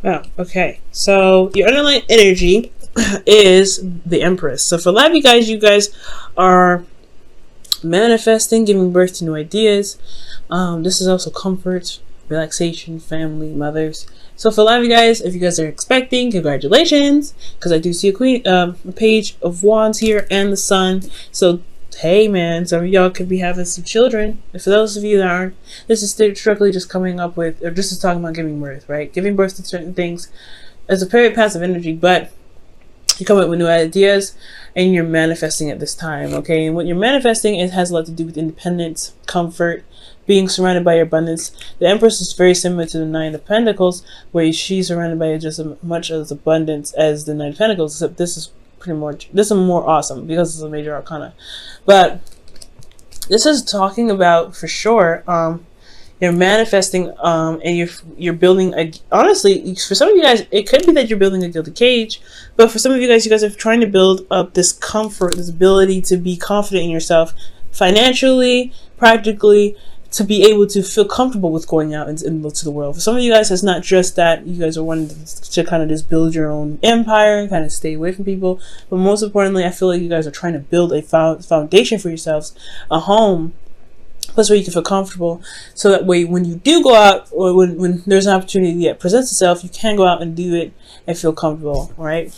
Oh, okay. So your underlying energy is the Empress. So for a lot of you guys are manifesting, giving birth to new ideas. This is also comfort, relaxation, family, mothers. So for a lot of you guys, if you guys are expecting, congratulations, because I do see a page of wands here and the sun. So hey man, some of y'all could be having some children. And for those of you that aren't, this is strictly just coming up with, or this is talking about giving birth, right? Giving birth to certain things is a very passive energy, but you come up with new ideas and you're manifesting at this time, okay? And what you're manifesting, it has a lot to do with independence, comfort, being surrounded by your abundance. The Empress is very similar to the Nine of Pentacles, where she's surrounded by just as much as abundance as the Nine of Pentacles, except this is more awesome because it's a major arcana. But this is talking about, for sure, you're manifesting, and you're building honestly, for some of you guys, it could be that you're building a gilded cage, but for some of you guys are trying to build up this comfort, this ability to be confident in yourself, financially, practically, to be able to feel comfortable with going out into the world. For some of you guys, it's not just that you guys are wanting to kind of just build your own empire and kind of stay away from people, but most importantly, I feel like you guys are trying to build a foundation for yourselves, a home, place where you can feel comfortable, so that way when you do go out, or when there's an opportunity that presents itself, you can go out and do it and feel comfortable, right?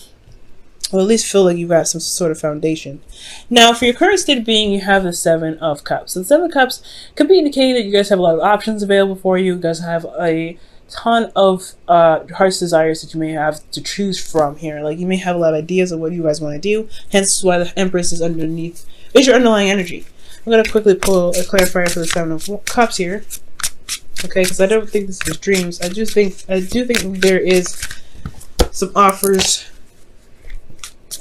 Or at least feel like you got some sort of foundation. Now, for your current state of being, you have the Seven of Cups. So the Seven of Cups could be indicating that you guys have a lot of options available for you. You guys have a ton of heart's desires that you may have to choose from here. Like, you may have a lot of ideas of what you guys want to do. Hence why the Empress is underneath. Is your underlying energy. I'm going to quickly pull a clarifier for the Seven of Cups here. Okay, because I don't think this is dreams. I do think there is some offers,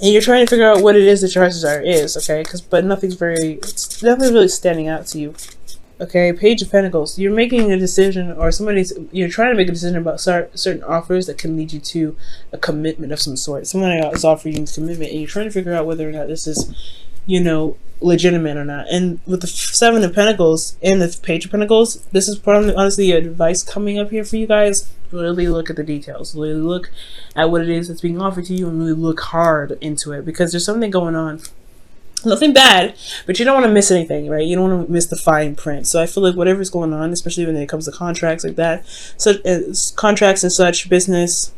and you're trying to figure out what it is that your heart's desire is, okay? But nothing's really standing out to you. Okay, Page of Pentacles. You're making a decision, or you're trying to make a decision about certain offers that can lead you to a commitment of some sort. Someone is offering you commitment, and you're trying to figure out whether or not this is, legitimate or not. And with the Seven of Pentacles and the Page of Pentacles, this is probably honestly advice coming up here for you guys. Really look at the details. Really look at what it is that's being offered to you, and really look hard into it, because there's something going on. Nothing bad, but you don't want to miss anything, right? You don't want to miss the fine print. So I feel like whatever's going on, especially when it comes to contracts like that, contracts and such, business,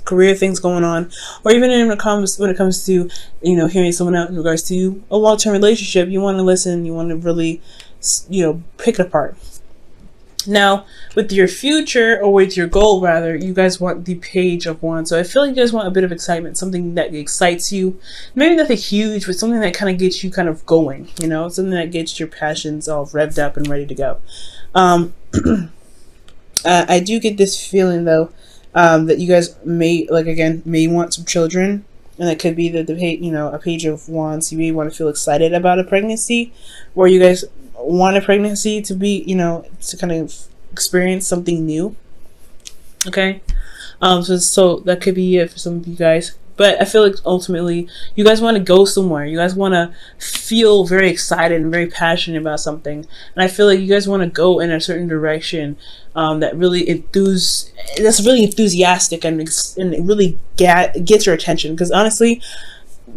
career things going on, or even when it comes to hearing someone out in regards to a long-term relationship, you want to listen, you want to really pick it apart. Now, with your future, or with your goal rather, you guys want the Page of Wands. So I feel like you guys want a bit of excitement, something that excites you. Maybe nothing huge, but something that kind of gets you kind of going, something that gets your passions all revved up and ready to go. I do get this feeling though, that you guys may want some children, and that could be a Page of Wands. You may want to feel excited about a pregnancy, or you guys want a pregnancy to be, to kind of experience something new. Okay, so that could be it for some of you guys. But I feel like ultimately you guys want to go somewhere. You guys want to feel very excited and very passionate about something. And I feel like you guys want to go in a certain direction that's really enthusiastic, and it really gets your attention. Because honestly,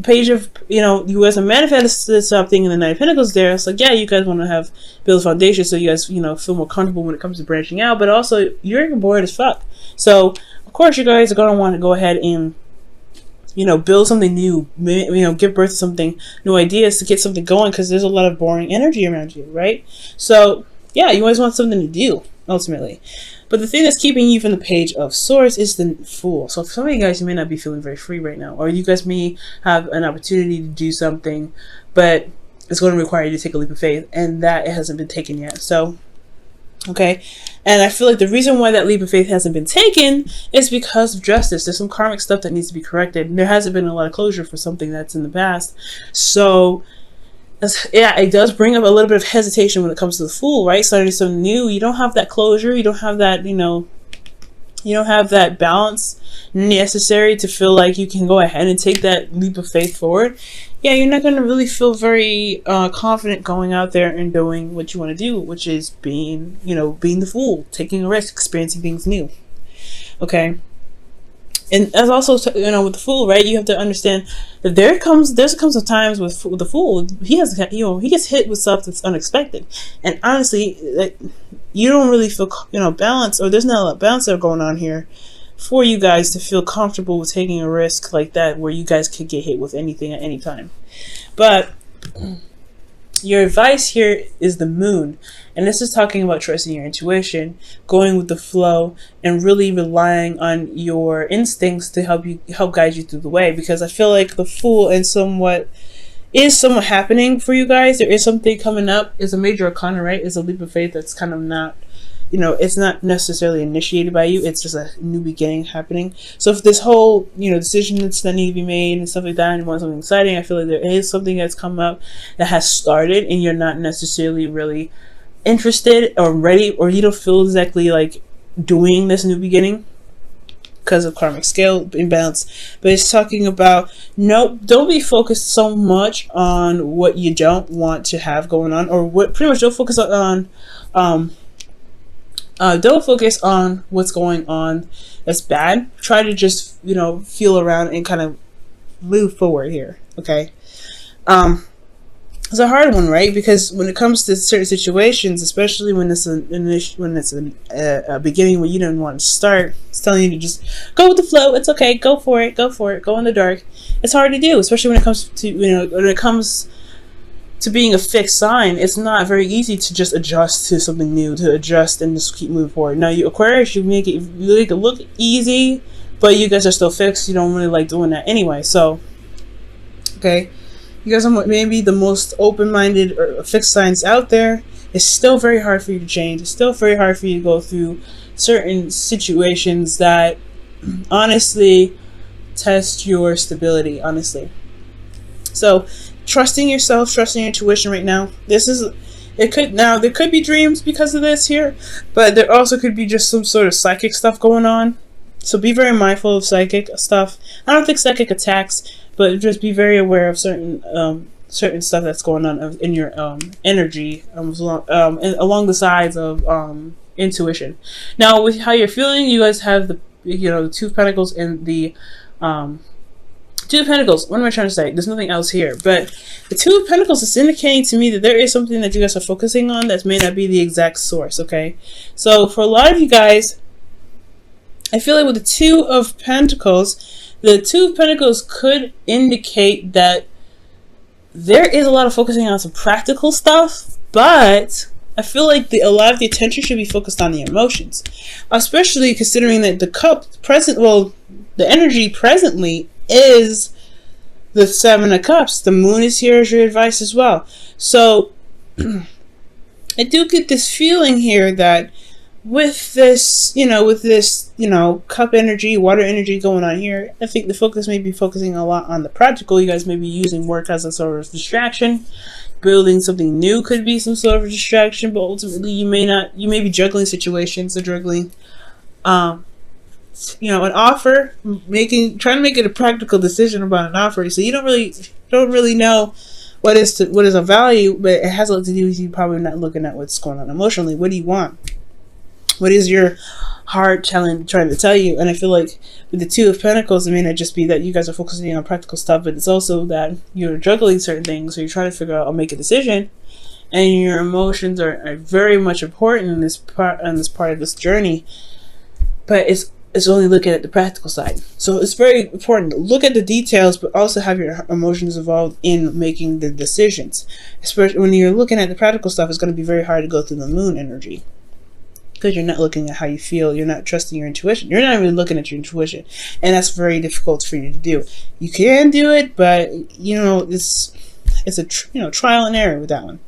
Page of, you guys have manifested something in the Nine of Pentacles there. It's like, yeah, you guys want to build a foundation so you guys, feel more comfortable when it comes to branching out. But also, you're bored as fuck. So, of course, you guys are going to want to go ahead and build something new, give birth to something, new ideas to get something going, because there's a lot of boring energy around you, right? So, yeah, you always want something to do, ultimately. But the thing that's keeping you from the Page of Swords is the Fool. So for some of you guys, you may not be feeling very free right now, or you guys may have an opportunity to do something, but it's going to require you to take a leap of faith, and that hasn't been taken yet. So, okay, and I feel like the reason why that leap of faith hasn't been taken is because of justice. There's some karmic stuff that needs to be corrected. There hasn't been a lot of closure for something that's in the past. So, yeah, it does bring up a little bit of hesitation when it comes to the Fool, right? Starting something new, you don't have that closure, you don't have that, you don't have that balance necessary to feel like you can go ahead and take that leap of faith forward. Yeah, you're not going to really feel very confident going out there and doing what you want to do, which is being the Fool, taking a risk, experiencing things new. Okay. And as also, you know, with the Fool, right? You have to understand that there comes a times with the Fool, he gets hit with stuff that's unexpected, and honestly, you don't really feel, you know, balance, or there's not a lot of balance that are going on here for you guys to feel comfortable with taking a risk like that, where you guys could get hit with anything at any time. But your advice here is the Moon, and this is talking about trusting your intuition, going with the flow, and really relying on your instincts to help guide you through the way. Because I feel like the Fool is somewhat happening for you guys. There is something coming up. It's a major arcana, right? It's a leap of faith that's kind of not, you know, it's not necessarily initiated by you. It's just a new beginning happening. So if this whole, you know, decisions that need to be made and stuff like that, and you want something exciting, I feel like there is something that's come up that has started, and you're not necessarily really interested or ready, or you don't feel exactly like doing this new beginning because of karmic scale imbalance. But it's talking about, no, don't be focused so much on what you don't want to have going on, or what pretty much don't focus on don't focus on what's going on that's bad. Try to just, you know, feel around and kind of move forward here. Okay. It's a hard one, right? Because when it comes to certain situations, especially when it's a beginning where you didn't want to start, it's telling you to just go with the flow. It's okay. Go for it. Go for it. Go in the dark. It's hard to do, especially when it comes to, you know, when it comes to being a fixed sign. It's not very easy to just adjust to something new, to adjust and just keep moving forward. Now, you Aquarius, you make it look easy, but you guys are still fixed. You don't really like doing that anyway. So, okay, you guys are maybe the most open-minded or fixed signs out there. It's still very hard for you to change. It's still very hard for you to go through certain situations that honestly test your stability, honestly. So, trusting yourself, trusting your intuition right now. There could be dreams because of this here, but there also could be just some sort of psychic stuff going on. So be very mindful of psychic stuff. I don't think psychic attacks, but just be very aware of certain stuff that's going on in your energy along the sides of intuition. Now, with how you're feeling, you guys have the Two of Pentacles and the Two of Pentacles. What am I trying to say? There's nothing else here. But the Two of Pentacles is indicating to me that there is something that you guys are focusing on that may not be the exact source, okay? So for a lot of you guys, I feel like with the Two of Pentacles could indicate that there is a lot of focusing on some practical stuff, but I feel like a lot of the attention should be focused on the emotions, especially considering that the energy presently is the Seven of Cups. The Moon is here as your advice as well. So I do get this feeling here that with this cup energy, water energy going on here, I think the focus may be focusing a lot on the practical. You guys may be using work as a sort of distraction. Building something new could be some sort of a distraction, but ultimately you may be juggling situations, or juggling an offer, trying to make it a practical decision about an offer. So you don't really know what is a value, but it has a lot to do with you probably not looking at what's going on emotionally. What do you want? What is your heart trying to tell you? And I feel like with the Two of Pentacles, it may not just be that you guys are focusing on practical stuff, but it's also that you're juggling certain things, so you're trying to figure out or make a decision, and your emotions are very much important in this part of this journey. But it's only looking at the practical side. So it's very important to look at the details, but also have your emotions involved in making the decisions. Especially when you're looking at the practical stuff, it's going to be very hard to go through the Moon energy, because you're not looking at how you feel. You're not trusting your intuition. You're not even looking at your intuition. And that's very difficult for you to do. You can do it, but, it's a trial and error with that one.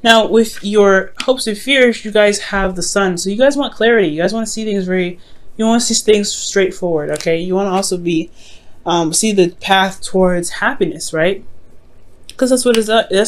Now, with your hopes and fears, you guys have the Sun. So you guys want clarity. You guys want to see things you want to see things straightforward, okay? You want to also see the path towards happiness, right? Because that's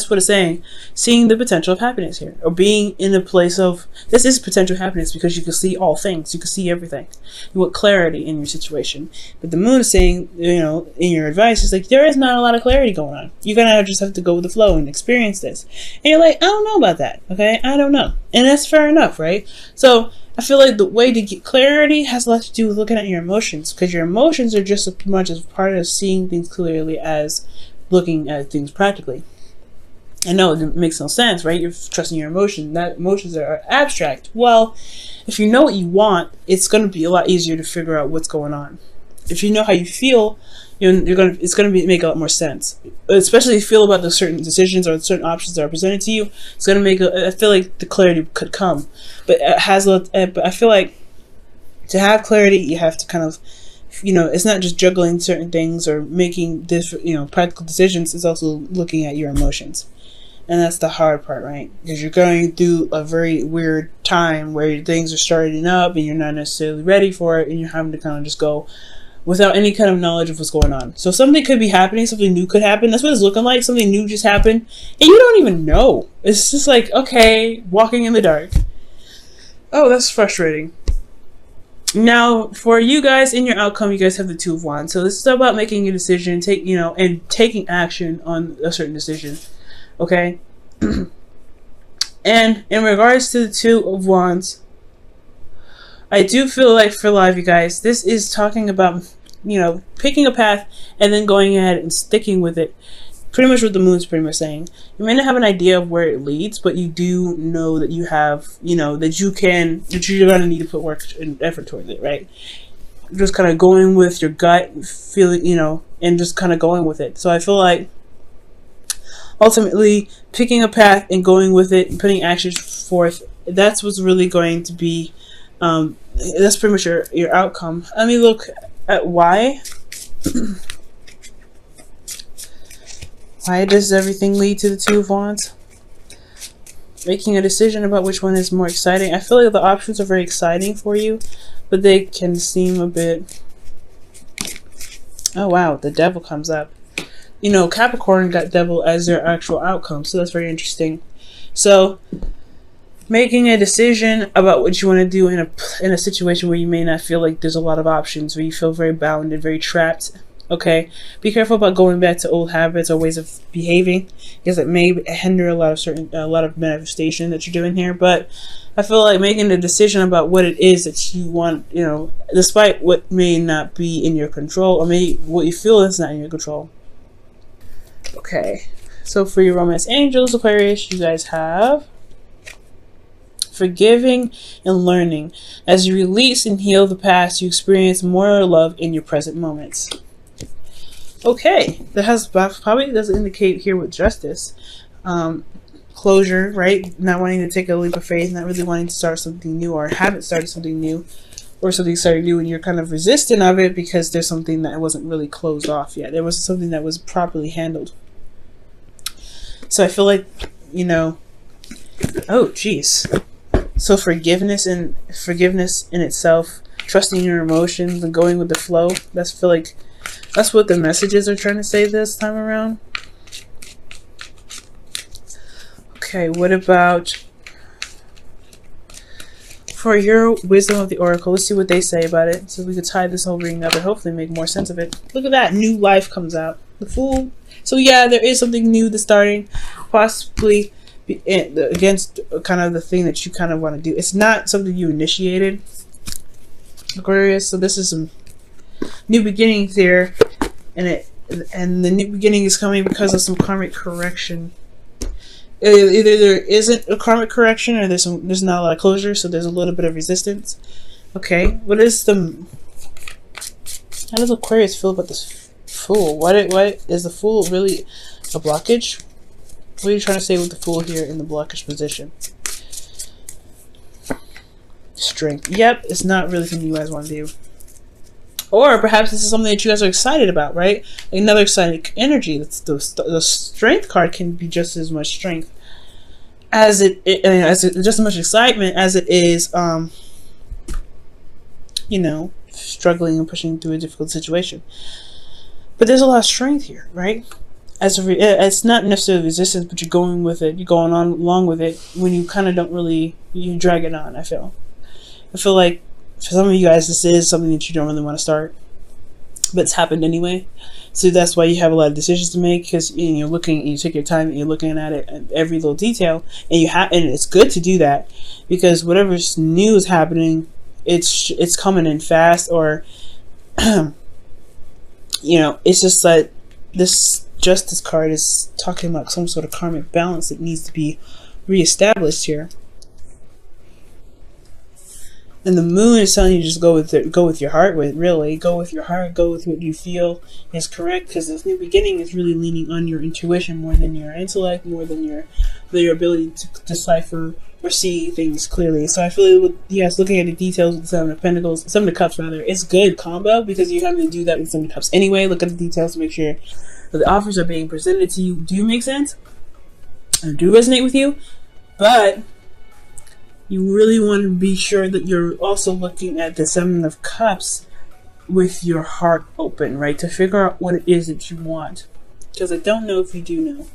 what it's saying. Seeing the potential of happiness here, or being in a place of, this is potential happiness because you can see all things, you can see everything. You want clarity in your situation. But the moon is saying, you know, in your advice, is like, there is not a lot of clarity going on. You're gonna just have to go with the flow and experience this. And you're like, I don't know about that. Okay, I don't know, and that's fair enough, right? So I feel like the way to get clarity has a lot to do with looking at your emotions, because your emotions are just as much as part of seeing things clearly as looking at things practically. I know it makes no sense, right? You're trusting your emotion. That emotions are abstract. Well, if you know what you want, it's going to be a lot easier to figure out what's going on. If you know how you feel, it's going to make a lot more sense. Especially if you feel about the certain decisions or certain options that are presented to you, it's going to make I feel like the clarity could come. But but I feel like to have clarity, you have to kind of, you know, it's not just juggling certain things or making different, you know, practical decisions. It's also looking at your emotions. And that's the hard part, right? Because you're going through a very weird time where things are starting up and you're not necessarily ready for it, and you're having to kind of just go without any kind of knowledge of what's going on. So something could be happening, something new could happen. That's what it's looking like. Something new just happened and you don't even know. It's just like, okay, walking in the dark. Oh, that's frustrating. Now, for you guys, in your outcome, you guys have the Two of Wands. So this is about making a decision, and taking action on a certain decision. Okay? And in regards to the Two of Wands, I do feel like for a lot of you guys, this is talking about, you know, picking a path and then going ahead and sticking with it. Pretty much what the moon's pretty much saying. You may not have an idea of where it leads, but you do know that you have, you know, that you're going to need to put work and effort towards it, right? Just kind of going with your gut feeling, you know, and just kind of going with it. So I feel like ultimately picking a path and going with it and putting actions forth, that's what's really going to be, that's pretty much your outcome. Let me look at why. Why does everything lead to the Two of Wands? Making a decision about which one is more exciting. I feel like the options are very exciting for you, but they can seem a bit... Oh wow, the Devil comes up. You know, Capricorn got Devil as their actual outcome, so that's very interesting. So, making a decision about what you want to do in a situation where you may not feel like there's a lot of options, where you feel very bound and very trapped. Okay, be careful about going back to old habits or ways of behaving, because it may hinder a lot of manifestation that you're doing here. But I feel like making a decision about what it is that you want, you know, despite what may not be in your control, or what you feel is not in your control. Okay, so for your romance angels, Aquarius, you guys have forgiving and learning. As you release and heal the past, you experience more love in your present moments. Okay, that probably does indicate here with justice, closure, right? Not wanting to take a leap of faith, not really wanting to start something new, or haven't started something new, or something started new and you're kind of resistant of it because there's something that wasn't really closed off yet. There was something that was properly handled. So I feel like, you know, oh geez. So forgiveness in itself, trusting your emotions and going with the flow. Feel like that's what the messages are trying to say this time around. Okay, what about for your wisdom of the oracle? Let's see what they say about it, so we could tie this whole reading up and hopefully make more sense of it. Look at that, new life comes out. The Fool. So yeah, there is something new that's starting, possibly against kind of the thing that you kind of want to do. It's not something you initiated, Aquarius. So this is some new beginnings here, and the new beginning is coming because of some karmic correction. Either there isn't a karmic correction, or there's not a lot of closure, so there's a little bit of resistance. Okay, what is how does Aquarius feel about this Fool? What is the Fool really a blockage? What are you trying to say with the Fool here in the blockage position? Strength. Yep, it's not really something you guys want to do. Or perhaps this is something that you guys are excited about, right? Another exciting energy. The Strength card can be just as much strength as just as much excitement as it is, you know, struggling and pushing through a difficult situation. But there's a lot of strength here, right? it's not necessarily resistance, but you're going with it. You're going on along with it when you kind of don't really, you drag it on. I feel like for some of you guys, this is something that you don't really want to start, but it's happened anyway. So that's why you have a lot of decisions to make, because you're looking, and you take your time, and you're looking at it, and every little detail, and and it's good to do that, because whatever's new is happening, it's coming in fast, or it's just like this Justice card is talking about some sort of karmic balance that needs to be reestablished here. And the Moon is telling you just go with it, go with your heart. Go with your heart. Go with what you feel is correct. Because this new beginning is really leaning on your intuition more than your intellect, more than your ability to decipher or see things clearly. So I feel with looking at the details with the Seven of Pentacles, Seven of Cups rather, it's good combo, because you're having to do that with Seven of Cups anyway. Look at the details to make sure that the offers are being presented to you do make sense and do resonate with you, but you really want to be sure that you're also looking at the Seven of Cups with your heart open, right? To figure out what it is that you want. Because I don't know if you do know.